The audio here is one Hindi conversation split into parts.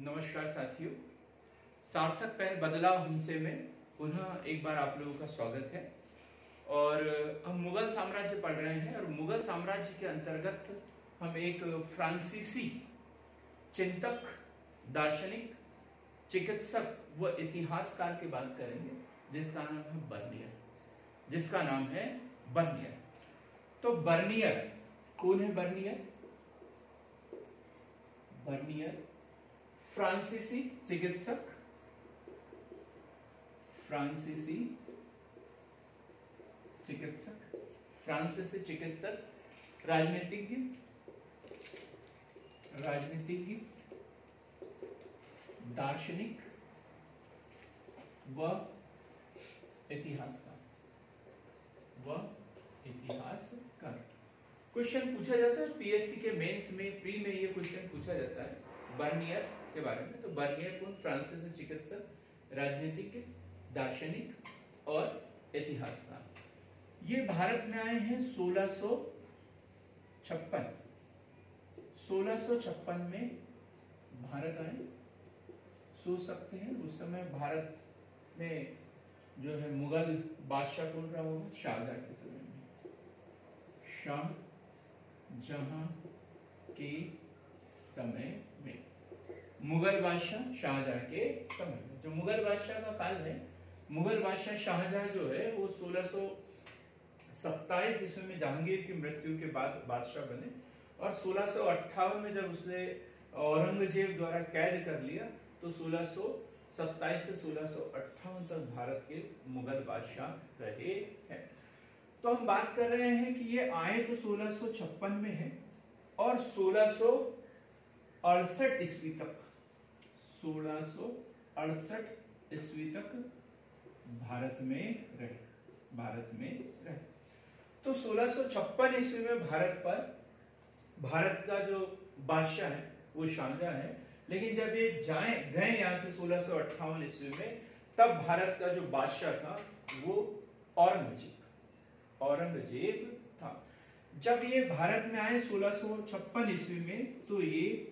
नमस्कार साथियों, सार्थक पहल बदलाव हमसे में पुनः एक बार आप लोगों का स्वागत है। और हम मुगल साम्राज्य पढ़ रहे हैं और मुगल साम्राज्य के अंतर्गत हम एक फ्रांसीसी चिंतक, दार्शनिक, चिकित्सक व इतिहासकार की बात करेंगे जिसका नाम है बर्नियर। तो बर्नियर कौन है? बर्नियर फ्रांसीसी चिकित्सक, राजनीतिज्ञ, दार्शनिक व इतिहासकार। क्वेश्चन पूछा जाता है पीएससी के मेंस में, प्री में ये क्वेश्चन पूछा जाता है बर्नियर के बारे में। तो बर्नियर कौन? फ्रांसीसी चिकित्सक, राजनीतिज्ञ, दार्शनिक और इतिहासकार। ये भारत में आए हैं 1656 में भारत आए। सोच सकते हैं उस समय भारत में जो है मुगल बादशाह कौन रहा होगा? शाहजहां के समय में, शाहजहां के समय में, मुगल बादशाह शाहजहां के समय में। जो मुगल बादशाह का काल है, मुगल बादशाह शाहजहां जो है वो 1627 ईस्वी में जहांगीर की मृत्यु के बाद बादशाह बने और 1658 में जब उसने औरंगजेब द्वारा कैद कर लिया तो 1627 से 1658 तक भारत के मुगल बादशाह रहे हैं। तो हम बात कर रहे हैं कि ये आए तो 1656 में है और 1668 ईस्वी तक, 1668 ईस्वी तक भारत में रहे। तो 1656 ईस्वी में भारत का जो बादशाह है वो शाहजहां है, लेकिन जब ये गए यहाँ से 1658 ईस्वी में, तब भारत का जो बादशाह था वो औरंगजेब था। जब ये भारत में आए 1656 ईस्वी में, तो ये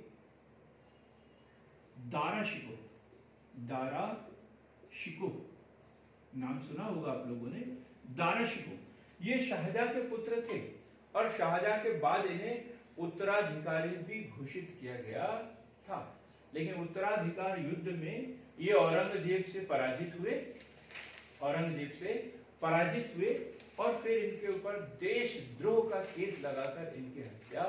दारा शिकोह नाम सुना होगा आप लोगों ने। दारा शिकोह ये शाहजहां के पुत्र थे और शाहजहां के बाद इन्हें उत्तराधिकारी भी घोषित किया गया था, लेकिन उत्तराधिकार युद्ध में ये औरंगजेब से पराजित हुए और फिर इनके ऊपर देशद्रोह का केस लगाकर इनकी हत्या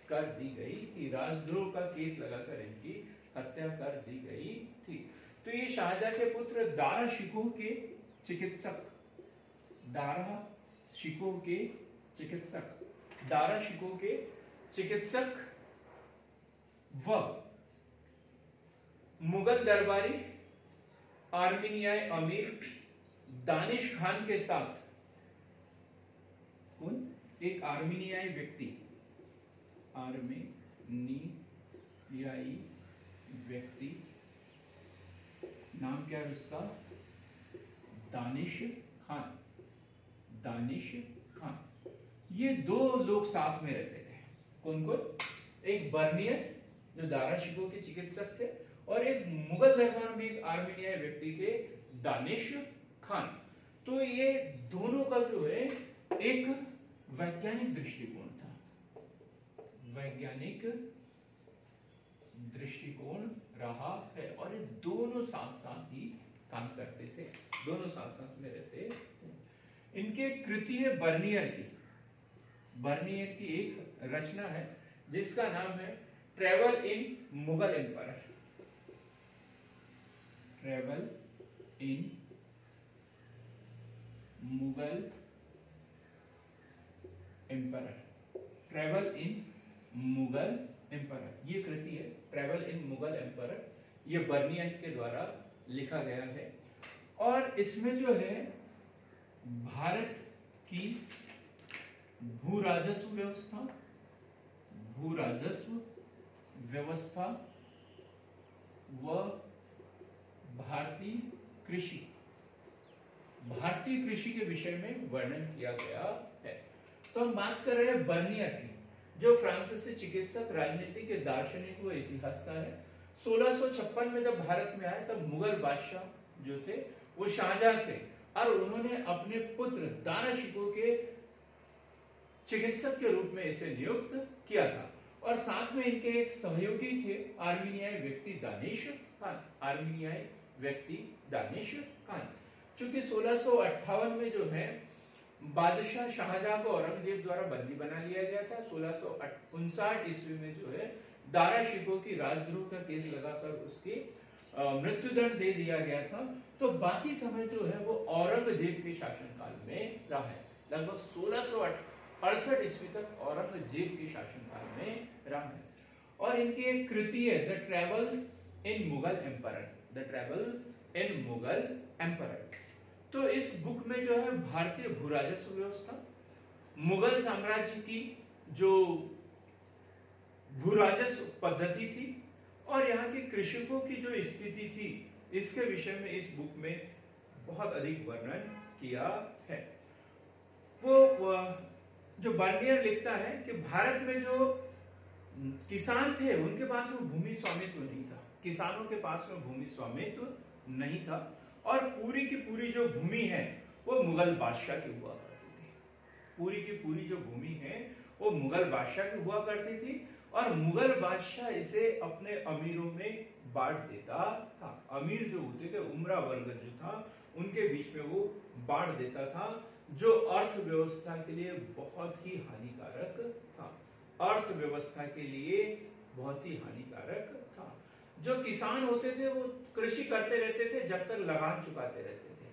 कर दी गई थी। राजद्रोह का केस लगाकर इनकी हत्या कर दी गई थी। तो ये शाहजहां के पुत्र दारा शिकोह के चिकित्सक व मुगल दरबारी आर्मीनियाई अमीर दानिश खान के साथ, कौन? एक आर्मीनियाई व्यक्ति, नाम क्या है उसका? दानिश खान। ये दो लोग साथ में रहते थे। कौन? एक बर्नियर जो दारा शिकोह के चिकित्सक थे और एक मुगल दरबार में एक आर्मीनियाई व्यक्ति थे, दानिश खान। तो ये दोनों का जो है एक वैज्ञानिक दृष्टिकोण रहा है और ये दोनों साथ ही काम करते थे, दोनों साथ में रहते थे। इनके कृति है बर्नियर की एक रचना है जिसका नाम है ट्रेवल इन मुगल एम्पायर। ये कृति है ट्रेवल इन मुगल एम्पायर। ये बर्नियर के द्वारा लिखा गया है और इसमें जो है भारत की भू राजस्व व्यवस्था व भारतीय कृषि के विषय में वर्णन किया गया है। तो हम बात कर रहे हैं बर्नियर की, जो फ्रांसीसी चिकित्सक, राजनीतिक, दार्शनिक व इतिहासकार है। 1656 में जब भारत में आए तब मुगल बादशाह जो थे वो शाहजहां थे और उन्होंने अपने पुत्र दारा शिकोह के चिकित्सक के रूप में इसे नियुक्त किया था। और साथ में इनके एक सहयोगी थे आर्मीनियाई व्यक्ति दानिश खान, आर्मीनियाई व्यक्ति दानिश खान। चूंकि 1658 में जो है बादशाह शाहजहां को औरंगजेब द्वारा बंदी बना लिया गया था। 1659 ईस्वी में जो है दारा शिकोह की राजद्रोह का केस लगाकर उसकी मृत्युदंड दे दिया गया था। तो बाकी समय जो है वो औरंगजेब के शासनकाल में रहा है। लगभग 1668 ईस्वी तक औरंगजेब के शासनकाल में रहा है। और इनकी एक कृति है the travels in Mughal emperor, the travel in Mughal emperor. तो इस बुक में जो है भारतीय भू राजस्व व्यवस्था, मुगल साम्राज्य की जो भू राजस्व पद्धति थी और यहाँ के कृषकों की जो स्थिति थी, इसके विषय में इस बुक में बहुत अधिक वर्णन किया है। वो जो बर्नियर लिखता है कि भारत में जो किसान थे उनके पास में भूमि स्वामित्व नहीं था, किसानों के पास में भूमि स्वामित्व नहीं था और पूरी की पूरी जो भूमि है वो मुगल बादशाह की हुआ करती थी। पूरी की पूरी जो भूमि है वो मुगल बादशाह की हुआ करती थी और मुगल बादशाह इसे अपने अमीरों में बांट देता था। अमीर जो होते थे, उमरा वर्ग जो था, उनके बीच में वो बांट देता था, जो अर्थव्यवस्था के लिए बहुत ही हानिकारक था। अर्थव्यवस्था के लिए बहुत ही हानिकारक था। जो किसान होते थे वो कृषि करते रहते थे जब तक लगान चुकाते रहते थे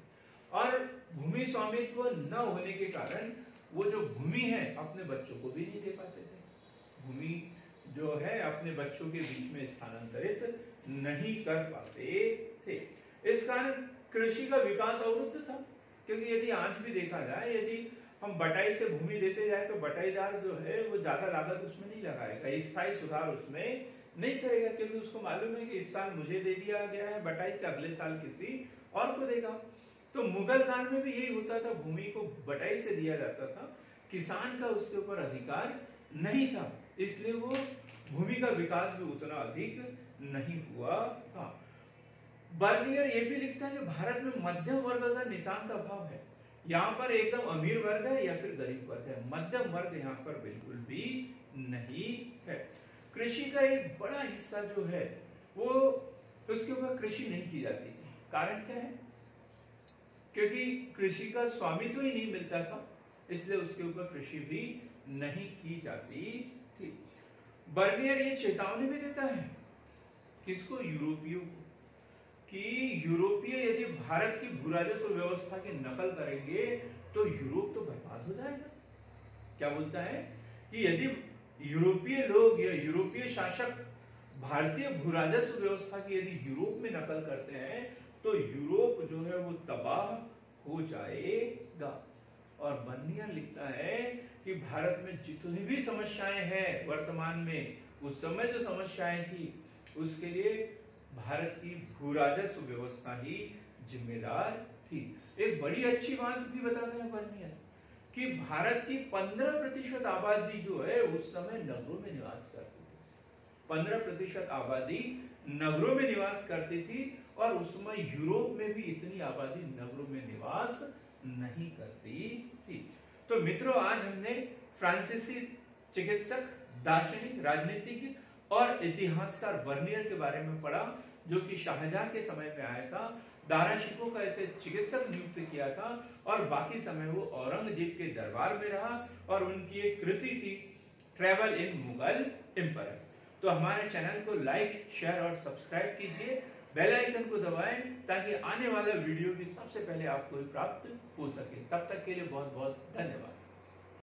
और भूमि स्वामित्व न होने के कारण वो जो भूमि है अपने बच्चों को भी नहीं दे पाते थे। भूमि जो है अपने बच्चों के बीच में स्थानांतरित नहीं कर पाते थे। इस कारण कृषि का विकास अवरुद्ध था। क्योंकि यदि आज भी देखा जाए, यदि हम बटाई से भूमि देते जाए तो बटाईदार जो है वो ज्यादा लागत उसमें नहीं लगाएगा, स्थायी सुधार उसमें नहीं करेगा, क्योंकि उसको मालूम है कि इस साल मुझे दे दिया गया है बटाई से, अगले साल किसी और को देगा। तो मुगल काल में भी यही होता था, भूमि को बटाई से दिया जाता था, किसान का उसके ऊपर अधिकार नहीं था, इसलिए वो भूमि का विकास भी उतना अधिक नहीं हुआ था। बर्नियर ये भी लिखता है कि भारत में मध्यम वर्ग का नितांत अभाव है। यहाँ पर एकदम अमीर वर्ग है या फिर गरीब वर्ग है, मध्यम वर्ग यहाँ पर बिल्कुल भी नहीं है। कृषि का एक बड़ा हिस्सा जो है वो उसके ऊपर कृषि नहीं की जाती थी। कारण क्या है? क्योंकि कृषि का स्वामित्व ही नहीं मिलता था, इसलिए उसके ऊपर कृषि भी नहीं की जाती थी। बर्नियर ये चेतावनी भी देता है किसको? यूरोपियों को, कि यूरोपीय यदि भारत की भू राजस्व व्यवस्था की नकल करेंगे तो यूरोप तो बर्बाद हो जाएगा। क्या बोलता है कि यदि यूरोपीय लोग या यूरोपीय शासक भारतीय भू राजस्व व्यवस्था की यदि यूरोप में नकल करते हैं तो यूरोप जो है वो तबाह हो जाएगा। और बर्नियर लिखता है कि भारत में जितनी भी समस्याएं हैं वर्तमान में, उस समय जो समस्याएं थी उसके लिए भारत की भू राजस्व व्यवस्था ही जिम्मेदार थी। एक बड़ी अच्छी बात भी बताते हैं बर्नियर कि भारत की 15% आबादी जो है उस समय नगरों में निवास करती थी। 15% आबादी नगरों में निवास करती थी और उस समय यूरोप में भी इतनी आबादी नगरों में निवास नहीं करती थी। तो मित्रों, आज हमने फ्रांसीसी चिकित्सक, दार्शनिक, राजनीतिज्ञ और इतिहासकार बर्नियर के बारे में पढ़ा, जो कि शाहजहां के समय में आया था। दारा शिकोह का ऐसे चिकित्सक नियुक्त किया था और बाकी समय वो औरंगजेब के दरबार में रहा और उनकी एक कृति थी ट्रेवल इन मुगल एम्पायर। तो हमारे चैनल को लाइक, शेयर और सब्सक्राइब कीजिए, बेल आइकन को दबाएं ताकि आने वाला वीडियो भी सबसे पहले आपको प्राप्त हो सके। तब तक के लिए बहुत बहुत धन्यवाद।